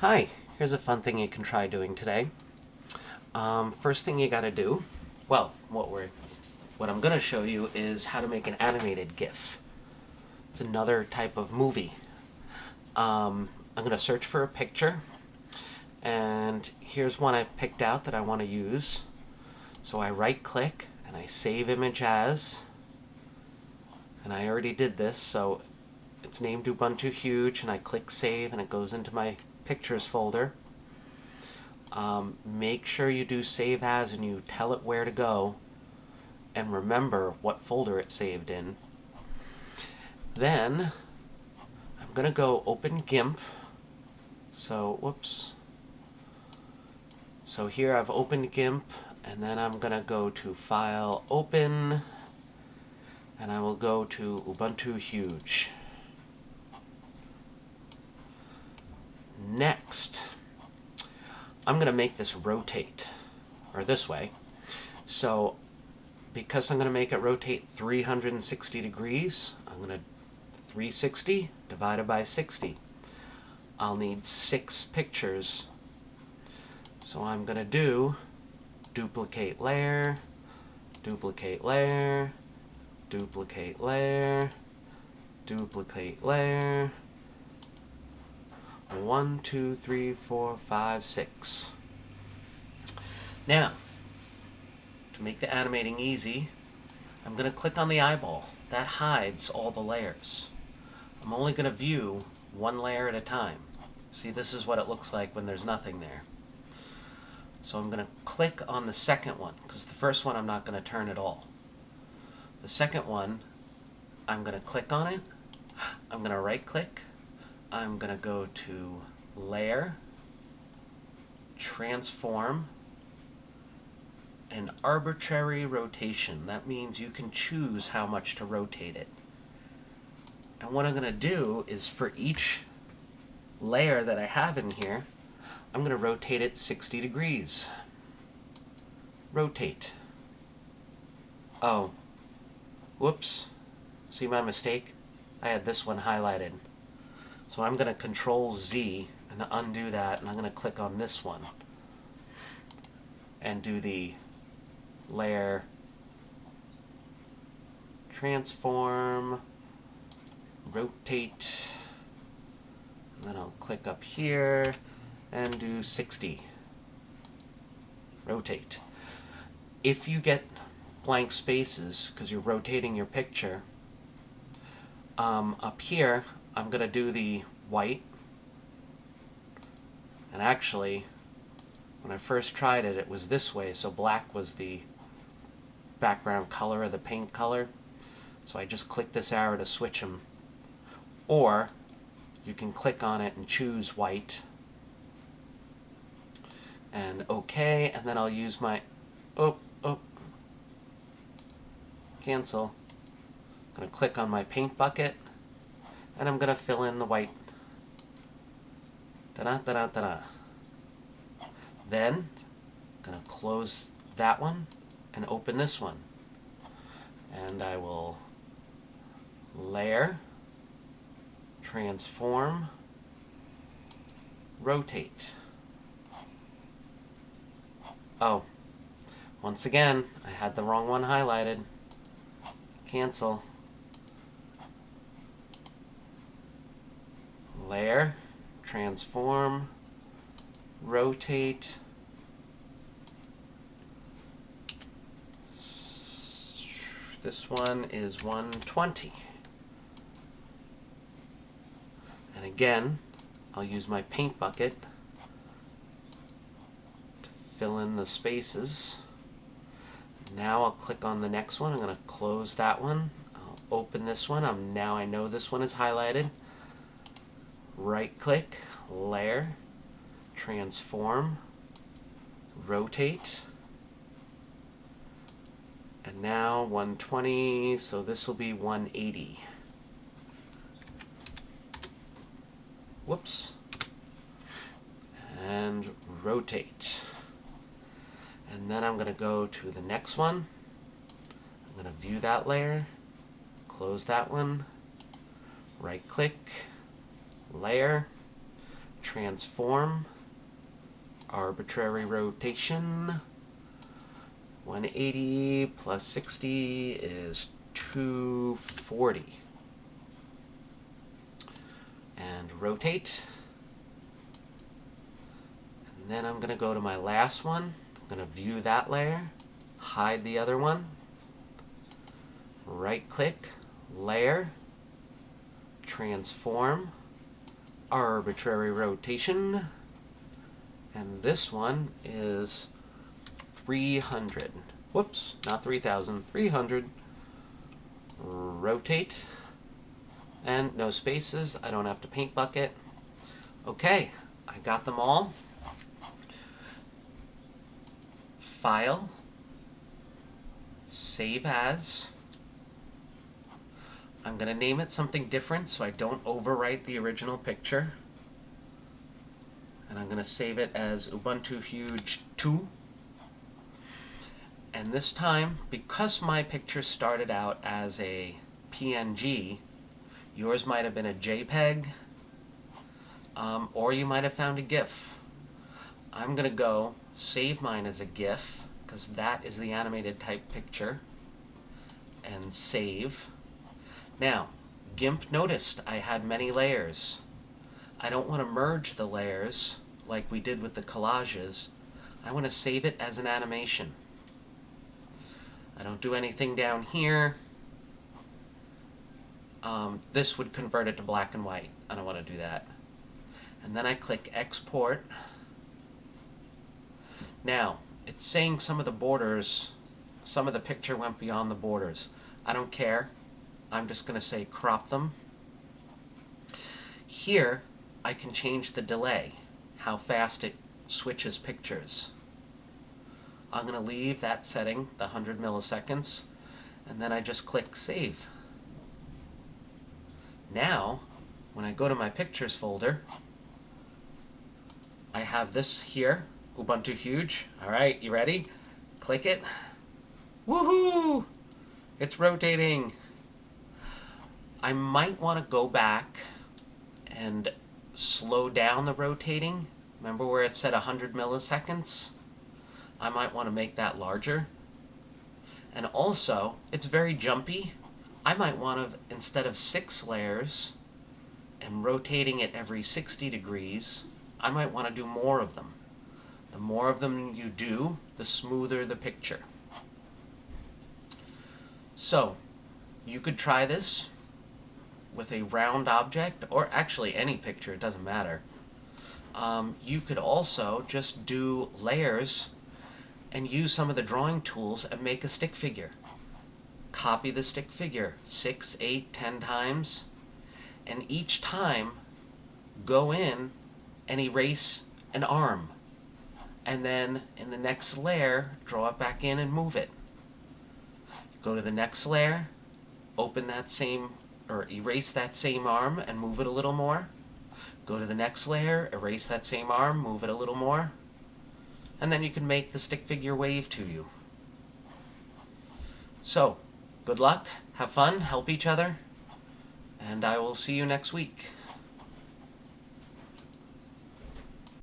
Hi, here's a fun thing you can try doing today. First thing you gotta do, well, what I'm gonna show you is how to make an animated GIF. It's another type of movie. I'm gonna search for a picture, and here's one I picked out that I want to use. So I right-click and I save image as, and I already did this, so it's named Ubuntu Huge, and I click save, and it goes into my pictures folder. Make sure you do save as and you tell it where to go and remember what folder it's saved in. Then I'm going to go open Gimp. So here I've opened Gimp, and then I'm going to go to File, Open, and I will go to Ubuntu Huge. Next, I'm going to make this rotate, or this way. So because I'm going to make it rotate 360 degrees, I'm going to 360 divided by 60. I'll need 6 pictures. So I'm going to do duplicate layer, duplicate layer, duplicate layer, duplicate layer. 1, 2, 3, 4, 5, 6. Now, to make the animating easy, I'm going to click on the eyeball. That hides all the layers. I'm only going to view one layer at a time. See, this is what it looks like when there's nothing there. So I'm going to click on the second one, because the first one I'm not going to turn at all. The second one, I'm going to click on it. I'm going to right-click. I'm going to go to Layer, Transform, and Arbitrary Rotation. That means you can choose how much to rotate it. And what I'm going to do is for each layer that I have in here, I'm going to rotate it 60 degrees. Rotate. Oh, whoops. See my mistake? I had this one highlighted. So I'm going to Control Z and undo that, and I'm going to click on this one and do the layer, transform, rotate, and then I'll click up here and do 60. Rotate. If you get blank spaces because you're rotating your picture, up here I'm going to do the white. And actually, when I first tried it, it was this way, so black was the background color or the paint color. So I just click this arrow to switch them. Or you can click on it and choose white. And OK, and then I'll use my cancel. I'm going to click on my paint bucket, and I'm going to fill in the white. Da-da-da-da-da-da. Then, I'm going to close that one and open this one. And I will layer, transform, rotate. Oh, once again, I had the wrong one highlighted. Cancel. Layer, transform, rotate. This one is 120. And again, I'll use my paint bucket to fill in the spaces. Now I'll click on the next one. I'm going to close that one. I'll open this one. Now I know this one is highlighted. Right-click, layer, transform, rotate. And now 120, so this will be 180. Whoops. And rotate. And then I'm going to go to the next one. I'm going to view that layer, close that one, right-click, layer, transform, arbitrary rotation. 180 plus 60 is 240. And rotate. And then I'm going to go to my last one. I'm going to view that layer, hide the other one, right-click, layer, transform, arbitrary rotation, and this one is 300. Whoops, not 3,000, 300. Rotate, and no spaces. I don't have to paint bucket. Okay, I got them all. File, save as. I'm going to name it something different so I don't overwrite the original picture. And I'm going to save it as Ubuntu Huge 2. And this time, because my picture started out as a PNG, yours might have been a JPEG, or you might have found a GIF. I'm going to go save mine as a GIF, because that is the animated type picture, and save. Now, Gimp noticed I had many layers. I don't want to merge the layers like we did with the collages. I want to save it as an animation. I don't do anything down here. This would convert it to black and white. I don't want to do that. And then I click Export. Now, it's saying some of the borders, some of the picture went beyond the borders. I don't care. I'm just going to say crop them. Here, I can change the delay, how fast it switches pictures. I'm going to leave that setting, the 100 milliseconds, and then I just click Save. Now, when I go to my Pictures folder, I have this here, Ubuntu Huge. Alright, you ready? Click it. Woohoo! It's rotating. I might want to go back and slow down the rotating. Remember where it said 100 milliseconds? I might want to make that larger. And also, it's very jumpy. I might want to, instead of 6 layers and rotating it every 60 degrees, I might want to do more of them. The more of them you do, the smoother the picture. So, you could try this with a round object, or actually any picture, it doesn't matter. You could also just do layers and use some of the drawing tools and make a stick figure. Copy the stick figure 6, 8, 10 times, and each time go in and erase an arm. And then in the next layer, draw it back in and move it. Go to the next layer, open that same, or erase that same arm and move it a little more. Go to the next layer, erase that same arm, move it a little more. And then you can make the stick figure wave to you. So, good luck, have fun, help each other, and I will see you next week.